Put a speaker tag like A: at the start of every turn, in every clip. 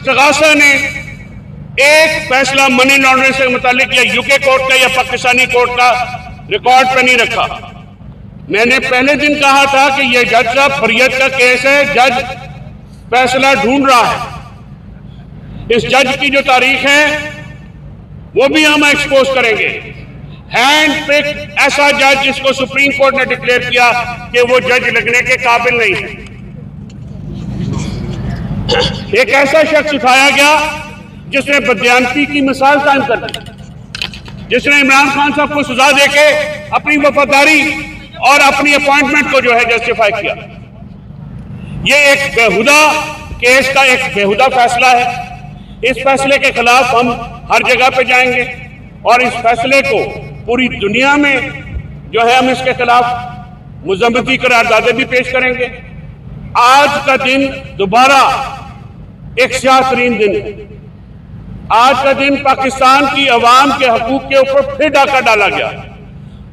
A: استغاثہ نے ایک فیصلہ منی لانڈرنگ سے متعلق یا یوکے کورٹ کا یا پاکستانی کورٹ کا ریکارڈ پہ نہیں رکھا۔ میں نے پہلے دن کہا تھا کہ یہ جج صاحب فریت کا کیس ہے، جج فیصلہ ڈھونڈ رہا ہے۔ اس جج کی جو تاریخ ہے وہ بھی ہم ایکسپوز کریں گے۔ ہینڈ پک ایسا جج جس کو سپریم کورٹ نے ڈکلیئر کیا کہ وہ جج لگنے کے قابل نہیں ہے۔ ایک ایسا شخص اٹھایا گیا جس نے بددیانتی کی مثال قائم کر دی، جس نے عمران خان صاحب کو سزا دے کے اپنی وفاداری اور اپنی اپوائنٹمنٹ کو جو ہے جسٹیفائی کیا۔ یہ ایک بیہودہ کیس کا ایک بیہودہ فیصلہ ہے۔ اس فیصلے کے خلاف ہم ہر جگہ پہ جائیں گے اور اس فیصلے کو پوری دنیا میں جو ہے ہم اس کے خلاف مذمتی قراردادیں بھی پیش کریں گے۔ آج کا دن دوبارہ ایک سیاہ ترین دن ہے۔ آج کا دن پاکستان کی عوام کے حقوق کے اوپر پھر ڈاکہ ڈالا گیا۔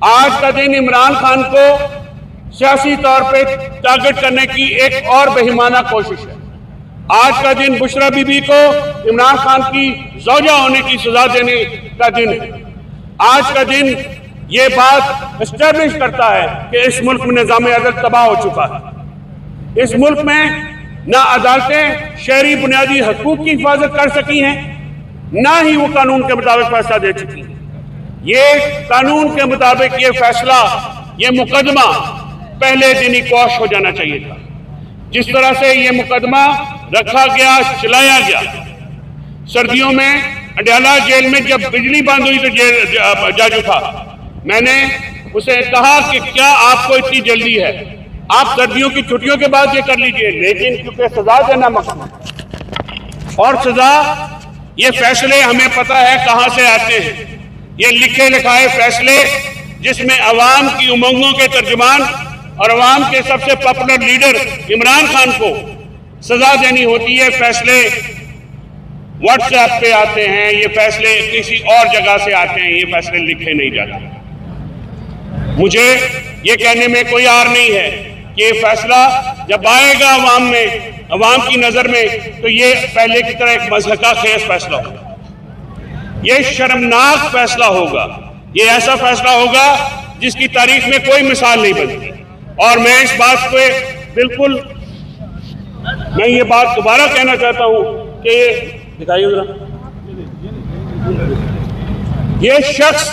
A: آج کا دن عمران خان کو سیاسی طور پہ ٹارگٹ کرنے کی ایک اور بہیمانہ کوشش ہے۔ آج کا دن بشرا بی بی کو عمران خان کی زوجہ ہونے کی سزا دینے کا دن ہے۔ آج کا دن یہ بات اسٹیبلش کرتا ہے کہ اس ملک میں نظام عدل تباہ ہو چکا ہے۔ اس ملک میں نہ عدالتیں شہری بنیادی حقوق کی حفاظت کر سکی ہیں، نہ ہی وہ قانون کے مطابق فیصلہ دے چکی ہیں۔ یہ قانون کے مطابق یہ فیصلہ، یہ مقدمہ پہلے دن ہی کوش ہو جانا چاہیے تھا۔ جس طرح سے یہ مقدمہ رکھا گیا، چلایا گیا، سردیوں میں اڈیالہ جیل میں جب بجلی بند ہوئی تو جج اٹھا۔ میں نے اسے کہا کہ کیا آپ کو اتنی جلدی ہے؟ آپ سردیوں کی چھٹیوں کے بعد یہ کر لیجئے، لیکن کیونکہ سزا دینا مقصود ہے اور سزا، یہ فیصلے ہمیں پتہ ہے کہاں سے آتے ہیں۔ یہ لکھے لکھائے فیصلے جس میں عوام کی امنگوں کے ترجمان اور عوام کے سب سے پاپولر لیڈر عمران خان کو سزا دینی ہوتی ہے، فیصلے واٹس ایپ پہ آتے ہیں، یہ فیصلے کسی اور جگہ سے آتے ہیں، یہ فیصلے لکھے نہیں جاتے۔ مجھے یہ کہنے میں کوئی عار نہیں ہے کہ یہ فیصلہ جب آئے گا عوام میں، عوام کی نظر میں، تو یہ پہلے کی طرح ایک مضحکہ خیز فیصلہ ہوگا، یہ شرمناک فیصلہ ہوگا، یہ ایسا فیصلہ ہوگا جس کی تاریخ میں کوئی مثال نہیں بنتی۔ اور میں اس بات پہ بالکل، میں یہ بات دوبارہ کہنا چاہتا ہوں کہ دکھائیے ذرا، یہ شخص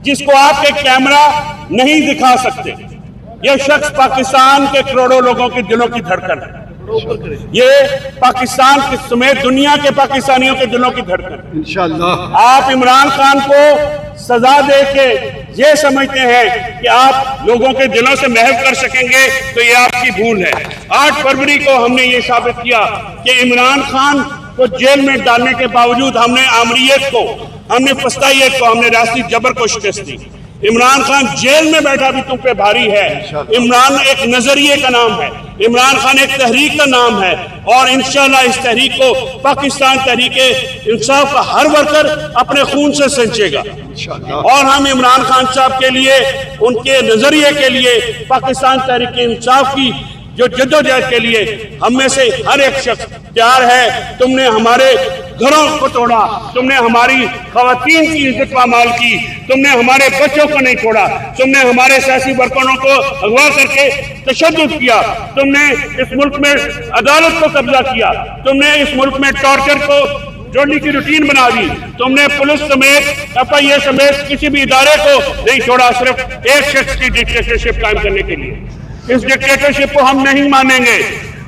A: جس کو آپ کے کیمرہ نہیں دکھا سکتے، یہ شخص پاکستان کے کروڑوں لوگوں کے دلوں کی دھڑکن ہے۔ یہ پاکستان کے سمیت دنیا کے پاکستانیوں کے دلوں کی دھڑکن ہے۔ انشاءاللہ آپ عمران خان کو سزا دے کے یہ سمجھتے ہیں کہ آپ لوگوں کے دلوں سے محو کر سکیں گے، تو یہ آپ کی بھول ہے۔ 8 فروری کو ہم نے یہ ثابت کیا کہ عمران خان کو جیل میں ڈالنے کے باوجود ہم نے آمریت کو، ہم نے فسطائیت کو، ہم نے ریاستی جبر کو شکست دی۔ عمران خان جیل میں بیٹھا بھی تم پہ بھاری ہے۔ عمران ایک نظریے کا نام ہے، عمران خان ایک تحریک کا نام ہے، اور انشاءاللہ اس تحریک کو پاکستان تحریک انصاف کا ہر ورکر اپنے خون سے سینچے گا، اور ہم عمران خان صاحب کے لیے، ان کے نظریے کے لیے، پاکستان تحریک انصاف کی جو جدوجہد کے لیے ہم میں سے ہر ایک شخص تیار ہے۔ تم نے ہمارے گھروں کو توڑا، تم نے ہماری خواتین کی عزت پامال کی، تم نے ہمارے بچوں کو نہیں چھوڑا، تم نے ہمارے سیاسی ورکروں کو اغوا کر کے تشدد کیا، تم نے اس ملک میں عدالت کو قبضہ کیا، تم نے اس ملک میں ٹارچر کو جوڑنے کی روٹین بنا دی، تم نے پولیس سمیت، FIA سمیت کسی بھی ادارے کو نہیں چھوڑا، صرف ایک شخص کی ڈکٹیٹرشپ قائم کرنے کے لیے۔ اس ڈکٹیٹرشپ کو ہم نہیں مانیں گے،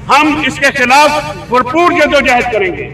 A: ہم اس کے خلاف بھرپور جدوجہد کریں گے۔